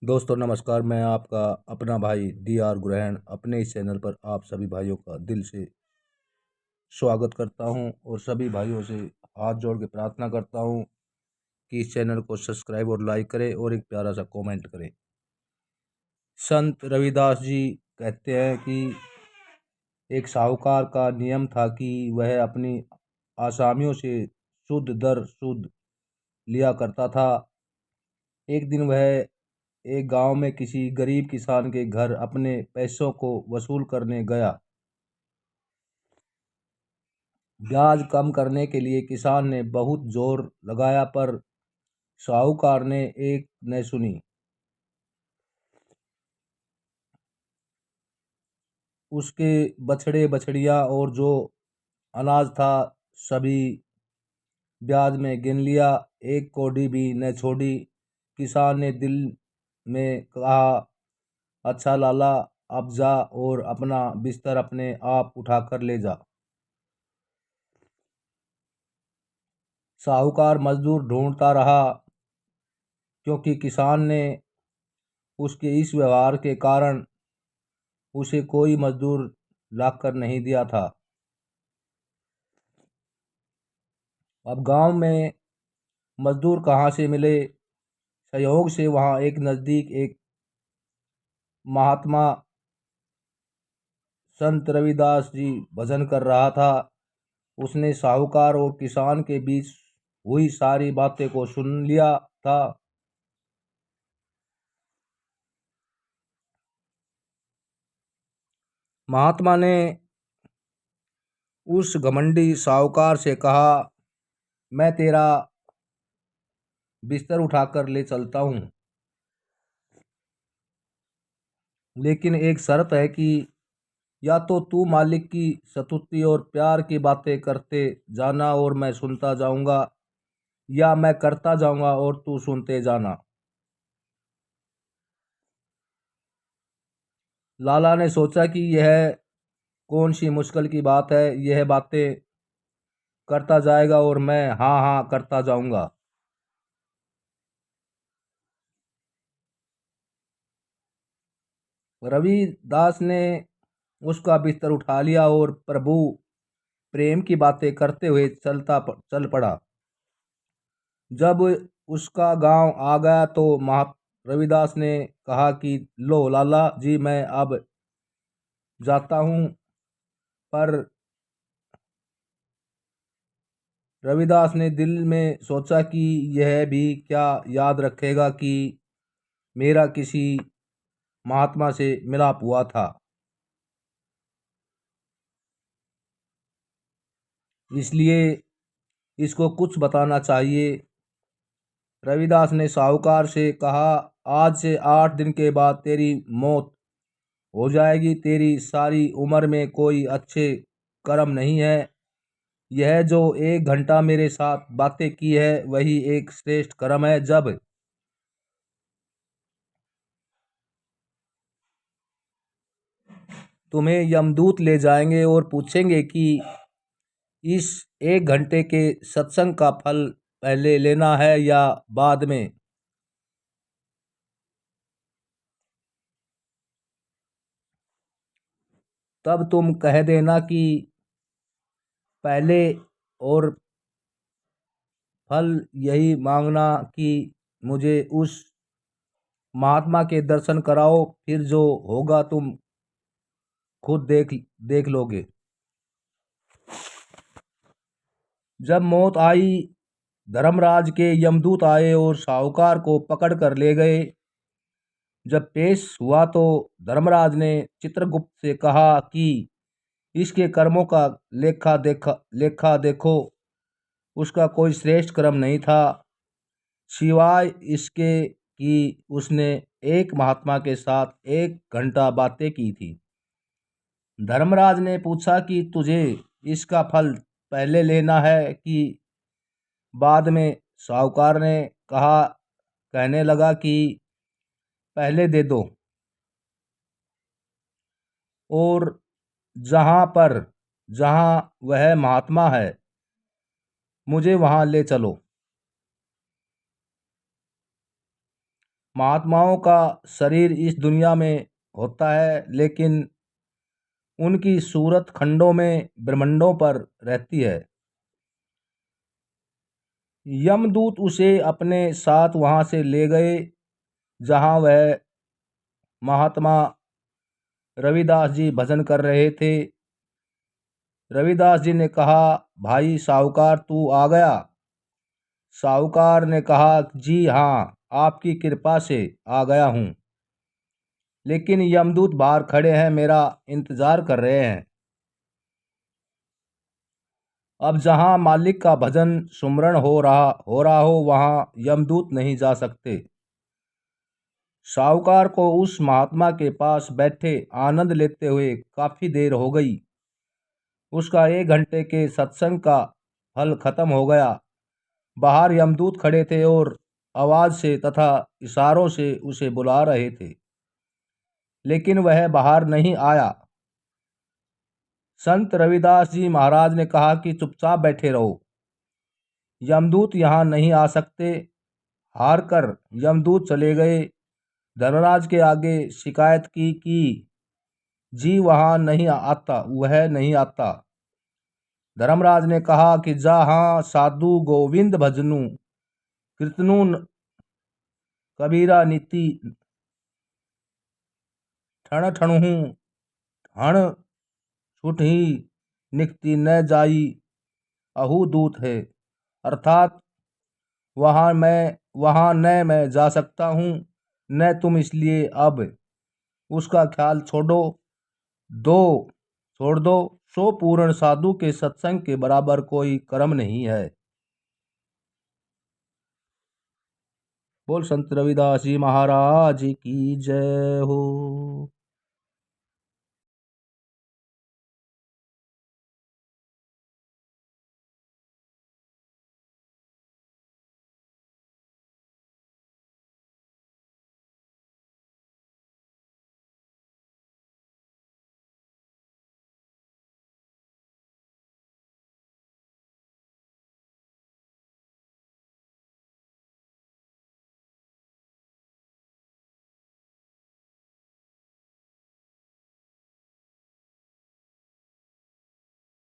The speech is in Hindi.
दोस्तों नमस्कार। मैं आपका अपना भाई D.R. ग्रहण अपने इस चैनल पर आप सभी भाइयों का दिल से स्वागत करता हूं और सभी भाइयों से हाथ जोड़ के प्रार्थना करता हूं कि इस चैनल को सब्सक्राइब और लाइक करें और एक प्यारा सा कमेंट करें। संत रविदास जी कहते हैं कि एक साहूकार का नियम था कि वह अपनी आसामियों से शुद्ध दर शुद्ध लिया करता था। एक दिन वह एक गांव में किसी गरीब किसान के घर अपने पैसों को वसूल करने गया। ब्याज कम करने के लिए किसान ने बहुत जोर लगाया पर साहूकार ने एक न सुनी। उसके बछड़े बछड़ियां और जो अनाज था सभी ब्याज में गिन लिया, एक कौड़ी भी न छोड़ी। किसान ने दिल में कहा, अच्छा लाला, अब जा और अपना बिस्तर अपने आप उठाकर ले जा। साहूकार मजदूर ढूंढता रहा क्योंकि किसान ने उसके इस व्यवहार के कारण उसे कोई मजदूर लाकर नहीं दिया था। अब गांव में मजदूर कहाँ से मिले? संयोग से वहाँ एक नज़दीक एक महात्मा संत रविदास जी भजन कर रहा था। उसने साहूकार और किसान के बीच हुई सारी बातें को सुन लिया था। महात्मा ने उस घमंडी साहूकार से कहा, मैं तेरा बिस्तर उठाकर ले चलता हूँ, लेकिन एक शर्त है कि या तो तू मालिक की सतुति और प्यार की बातें करते जाना और मैं सुनता जाऊंगा, या मैं करता जाऊंगा और तू सुनते जाना। लाला ने सोचा कि यह कौन सी मुश्किल की बात है, यह बातें करता जाएगा और मैं हाँ हाँ करता जाऊंगा। रविदास ने उसका बिस्तर उठा लिया और प्रभु प्रेम की बातें करते हुए चल पड़ा। जब उसका गांव आ गया तो महा रविदास ने कहा कि लो लाला जी, मैं अब जाता हूँ। पर रविदास ने दिल में सोचा कि यह भी क्या याद रखेगा कि मेरा किसी महात्मा से मिलाप हुआ था। इसलिए इसको कुछ बताना चाहिए। रविदास ने साहूकार से कहा, आज से 8 दिन के बाद तेरी मौत हो जाएगी। तेरी सारी उम्र में कोई अच्छे कर्म नहीं है। यह जो 1 घंटा मेरे साथ बातें की है वही एक श्रेष्ठ कर्म है। जब तुम्हें यमदूत ले जाएंगे और पूछेंगे कि इस 1 घंटे के सत्संग का फल पहले लेना है या बाद में, तब तुम कह देना कि पहले, और फल यही मांगना कि मुझे उस महात्मा के दर्शन कराओ। फिर जो होगा तुम खुद देख लोगे। जब मौत आई, धर्मराज के यमदूत आए और साहूकार को पकड़ कर ले गए। जब पेश हुआ तो धर्मराज ने चित्रगुप्त से कहा कि इसके कर्मों का लेखा देखो। उसका कोई श्रेष्ठ कर्म नहीं था सिवाय इसके कि उसने एक महात्मा के साथ 1 घंटा बातें की थी। धर्मराज ने पूछा कि तुझे इसका फल पहले लेना है कि बाद में? साहूकार ने कहने लगा कि पहले दे दो, और जहाँ पर जहाँ वह महात्मा है मुझे वहाँ ले चलो। महात्माओं का शरीर इस दुनिया में होता है, लेकिन उनकी सूरत खंडों में ब्रह्मांडों पर रहती है। यमदूत उसे अपने साथ वहां से ले गए जहां वह महात्मा रविदास जी भजन कर रहे थे। रविदास जी ने कहा, भाई साहूकार तू आ गया। साहूकार ने कहा, जी हाँ, आपकी कृपा से आ गया हूँ, लेकिन यमदूत बाहर खड़े हैं, मेरा इंतजार कर रहे हैं। अब जहाँ मालिक का भजन सुमरण हो रहा हो वहाँ यमदूत नहीं जा सकते। साहूकार को उस महात्मा के पास बैठे आनंद लेते हुए काफी देर हो गई। उसका 1 घंटे के सत्संग का फल खत्म हो गया। बाहर यमदूत खड़े थे और आवाज से तथा इशारों से उसे बुला रहे थे, लेकिन वह बाहर नहीं आया। संत रविदास जी महाराज ने कहा कि चुपचाप बैठे रहो, यमदूत यहाँ नहीं आ सकते। हार कर यमदूत चले गए। धर्मराज के आगे शिकायत की कि जी वहाँ नहीं आता, वह नहीं आता। धर्मराज ने कहा कि जा हाँ साधु गोविंद भजनु कीर्तनु कबीरा नीति ठण ठणहु हण छुट ही निकति न जाई अहू दूत है। अर्थात वहाँ न मैं जा सकता हूँ न तुम, इसलिए अब उसका ख्याल दो छोड़ दो। सो पूर्ण साधु के सत्संग के बराबर कोई कर्म नहीं है। बोल संत रविदास जी महाराज की जय हो।